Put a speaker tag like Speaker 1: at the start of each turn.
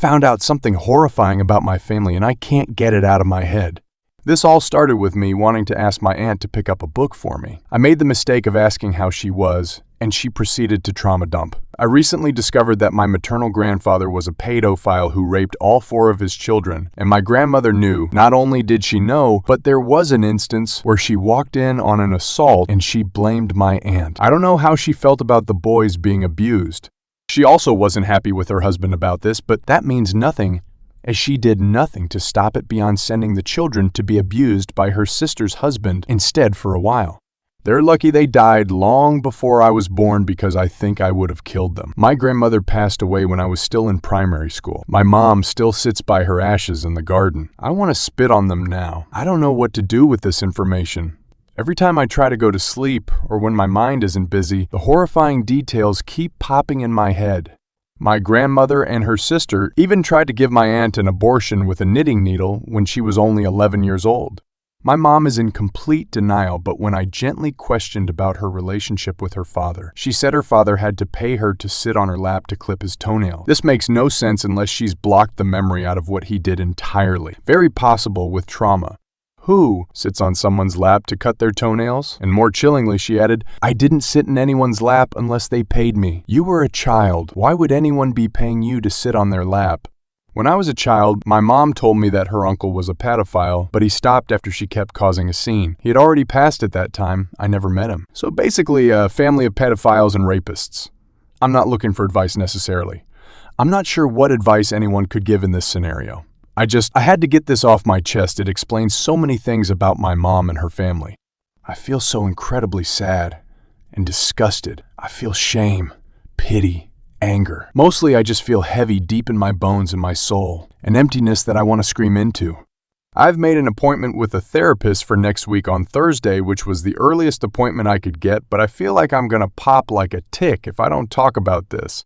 Speaker 1: found out something horrifying about my family and I can't get it out of my head. This all started with me wanting to ask my aunt to pick up a book for me. I made the mistake of asking how she was, and she proceeded to trauma dump. I recently discovered that my maternal grandfather was a pedophile who raped all 4 of his children, and my grandmother knew. Not only did she know, but there was an instance where she walked in on an assault and she blamed my aunt. I don't know how she felt about the boys being abused. She also wasn't happy with her husband about this, but that means nothing, as she did nothing to stop it beyond sending the children to be abused by her sister's husband instead for a while. They're lucky they died long before I was born because I think I would have killed them. My grandmother passed away when I was still in primary school. My mom still sits by her ashes in the garden. I want to spit on them now. I don't know what to do with this information. Every time I try to go to sleep or when my mind isn't busy, the horrifying details keep popping in my head. My grandmother and her sister even tried to give my aunt an abortion with a knitting needle when she was only 11 years old. My mom is in complete denial, but when I gently questioned about her relationship with her father, she said her father had to pay her to sit on her lap to clip his toenails. This makes no sense unless she's blocked the memory out of what he did entirely. Very possible with trauma. Who sits on someone's lap to cut their toenails? And more chillingly, she added, I didn't sit in anyone's lap unless they paid me. You were a child. Why would anyone be paying you to sit on their lap? When I was a child, my mom told me that her uncle was a pedophile, but he stopped after she kept causing a scene. He had already passed at that time. I never met him. So basically, a family of pedophiles and rapists. I'm not looking for advice necessarily. I'm not sure what advice anyone could give in this scenario. I had to get this off my chest. It explains so many things about my mom and her family. I feel so incredibly sad and disgusted. I feel shame, pity, anger. Mostly I just feel heavy deep in my bones and my soul, an emptiness that I want to scream into. I've made an appointment with a therapist for next week on Thursday, which was the earliest appointment I could get, but I feel like I'm gonna pop like a tick if I don't talk about this.